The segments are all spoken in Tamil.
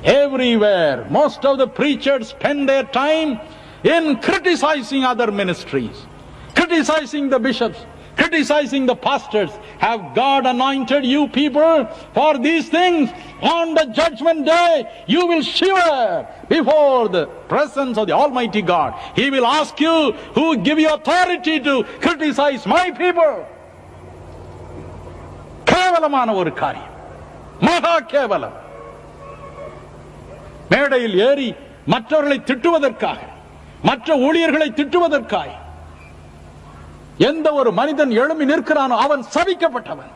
Everywhere, most of the preachers spend their time in criticizing other ministries, criticizing the bishops, criticizing the pastors. Have God anointed you people for these things? On the judgment day, you will shiver before the presence of the Almighty God. He will ask you, who give you authority to criticize my people? கேவலமான ஒரு காரியம், மகா கேவலம். மேடையில் ஏறி மற்றவர்களை திட்டுவதற்காக, மற்ற ஊழியர்களை திட்டுவதற்காக எந்த ஒரு மனிதன் எழும்பி நிற்கிறானோ அவன் சபிக்கப்பட்டவன்.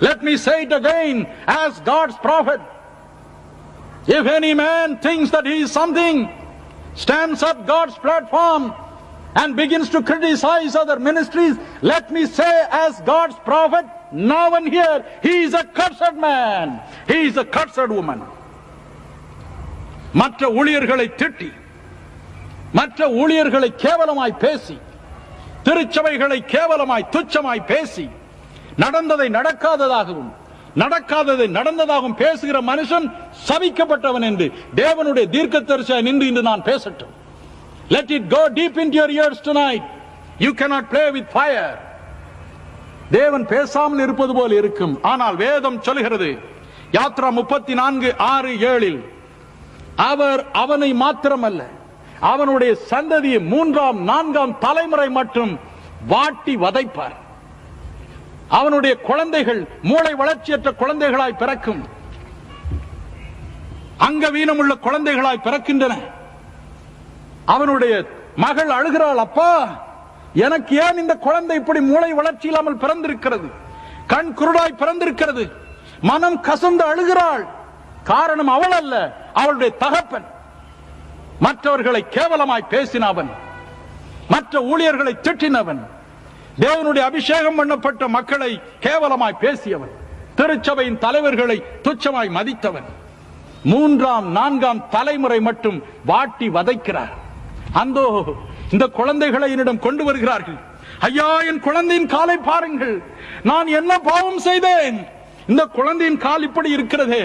Let me say it again, as God's prophet, if any man thinks that he is something, stands up God's platform and begins to criticize other ministries, let me say as God's prophet, now and here, he is a cursed man, he is a cursed woman. மற்ற ஊழியர்களை திட்டி, மற்ற ஊழியர்களை கேவலமாய் பேசி, திருச்சபைகளை கேவலமாய் துச்சமாய் பேசி, நடந்ததை நடக்காததாகவும் நடக்காததை நடந்ததாகவும் பேசுகிற மனுஷன் சபிக்கப்பட்டவன் என்று தேவனுடைய தீர்க்கதரிசியாய் நின்று இன்று நான் பேசட்டும். Let it go deep into your ears tonight. You cannot play with fire. தேவன் பேசாமல் இருப்பது போல் இருக்கும். ஆனால் வேதம் சொல்கிறது, யாத்ரா 34:6-7, அவர் அவனை மாத்திரமல்ல அவனுடைய சந்ததியை 3ஆம் 4ஆம் தலைமுறை மட்டும் வாட்டி வதைப்பார். அவனுடைய குழந்தைகள் மூளை வளர்ச்சியற்ற குழந்தைகளாய் பிறக்கும், அங்கவீனமுள்ள குழந்தைகளாய் பிறக்கின்றன. அவனுடைய மகள் அழுகிறாள், அப்பா எனக்கு ஏன் இந்த குழந்தை இப்படி மூளை வளர்ச்சி இல்லாமல் பிறந்திருக்கிறது, கண் குருடாய் பிறந்திருக்கிறது, மனம் கசந்து அழுகிறாள். காரணம் அவள் அல்ல, அவளுடைய தகப்பன். மற்றவர்களை கேவலமாய் பேசினவன், மற்ற ஊழியர்களை திட்டினவன், தேவனுடைய அபிஷேகம் பண்ணப்பட்ட மக்களை கேவலமாய் பேசியவன், திருச்சபையின் தலைவர்களை துச்சமாய் மதித்தவன் 3ஆம் 4ஆம் தலைமுறை மட்டும் வாட்டி வதைக்கிறார். அந்தோ இந்த குழந்தைகளை என்னிடம் கொண்டு வருகிறார்கள். ஐயா, என் குழந்தையின் காலை பாருங்கள், நான் என்ன பாவம் செய்தேன், இந்த குழந்தையின் கால் இப்படி இருக்கிறதே,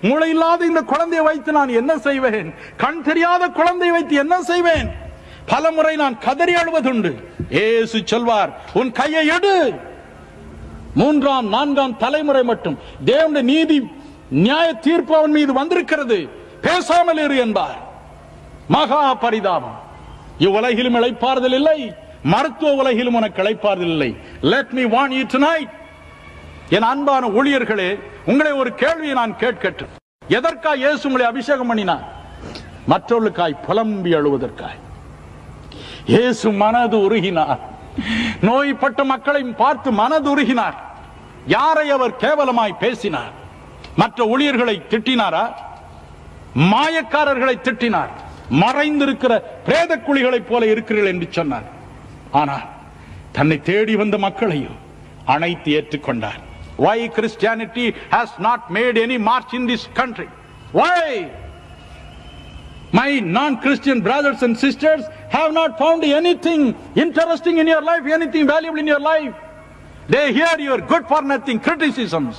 மூளை இல்லாத இந்த குழந்தையை வைத்து நான் என்ன செய்வேன், கண் தெரியாத குழந்தையை வைத்து என்ன செய்வேன், பலமுறை நான் கதறி அழுவதுண்டு. இயேசு சொல்வார், உன் கையை எடு. 3ஆம் 4ஆம் தலைமுறை மட்டும் தேவனுடைய நீதி நியாய தீர்ப்பு அவன் மீது வந்திருக்கிறது, பேசாமல் இரு என்பார். மகா பரிதாபம். இவ்வுலகிலும் இளைப்பாறுதல் இல்லை, மருத்துவ உலகிலும் உனக்கு இளைப்பாறுதல் இல்லை. Let me warn you tonight. என் அன்பான ஊழியர்களே, உங்களை ஒரு கேள்வியை நான் கேட்கட்டும். எதற்காக இயேசு உங்களை அபிஷேகம் பண்ணினார்? மற்றவர்களுக்காய் புலம்பி அழுவதற்காய். இயேசு மனது உருகினார், நோய்பட்ட மக்களை பார்த்து மனது உருகினார். யாரை அவர் கேவலமாய் பேசினார்? மற்ற ஊழியர்களை திட்டினாரா? மாயக்காரர்களை திட்டினார். மறைந்திருக்கிற பிரேத குழிகளைப் போல இருக்கிறீர்கள் என்று சொன்னார். ஆனால் தன்னை தேடி வந்த மக்களையும் அனைத்து ஏற்றுக்கொண்டார். Why Christianity has not made any march in this country? Why? My non-Christian brothers and sisters have not found anything interesting in your life, anything valuable in your life. They hear your good for nothing criticisms,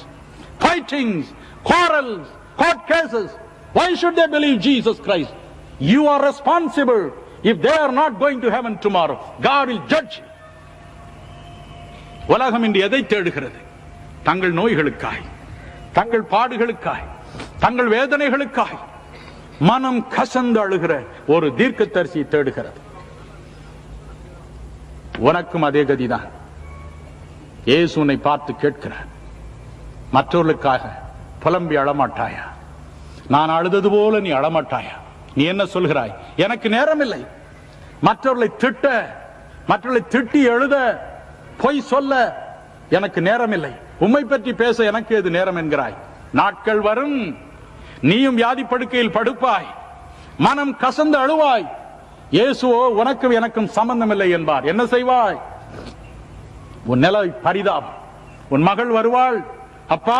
fightings, quarrels, court cases. Why should they believe Jesus Christ? You are responsible if they are not going to heaven tomorrow. God will judge you. உலகம் இன்று எதை தேடுகிறது? தங்கள் நோய்களுக்காய், தங்கள் பாடுகளுக்காய், தங்கள் வேதனைகளுக்காய் மனம் கசந்து அழுகிற ஒரு தீர்க்கதரிசியை தேடுகிறது. உனக்கும் அதே கதிதான். இயேசு உன்னை பார்த்து கேட்கிறார், மற்றவர்களுக்காக புலம்பி அழமாட்டாயா? நான் அழுதது போல நீ அழமாட்டாயா? நீ என்ன சொல்கிறாய்? எனக்கு நேரம் இல்லை. மற்றவர்களை திட்ட, மற்றவர்களை திட்டி எழுத, பொய் சொல்ல எனக்கு நேரம் இல்லை. உம்மை பற்றி பேச எனக்கு எது நேரம் என்கிறாய். நாட்கள் வரும், நீயும் வியாதி படுக்கையில் படுப்பாய், மனம் கசந்து அழுவாய். இயேசுவோ உனக்கும் எனக்கும் சம்பந்தம் இல்லை என்பார். என்ன செய்வாய்? உன் நிலை பரிதாபம். உன் மகள் வருவாள், அப்பா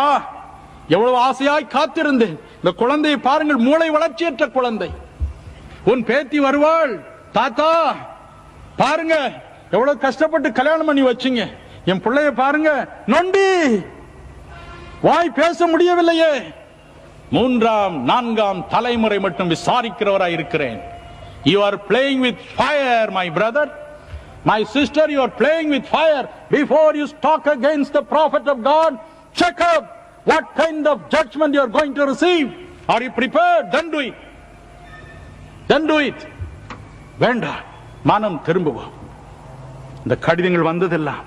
எவ்வளவு ஆசையாய் காத்திருந்தேன், இந்த குழந்தையை பாருங்கள், மூளை வளர்ச்சியற்ற குழந்தை. உன் பேத்தி வருவாள், தாத்தா பாருங்க எவ்வளவு கஷ்டப்பட்டு கல்யாணம் பண்ணி வச்சிங்க, என் பிள்ளைய பாருங்க நொண்டி, வாய் பேச முடியவில்லையே, மூன்றாம் நான்காம் தலைமுறை மட்டும் விசாரிக்கிறவராய் இருக்கிறேன். You are playing with fire, my brother, my sister. You are playing with fire. Before you talk against the prophet of God, check up what kind of judgment you are going to receive. Are you prepared? Then do it. Then do it. வேண்டாம், மனம் திரும்புவோம். இந்த கடிதங்கள் வந்ததெல்லாம்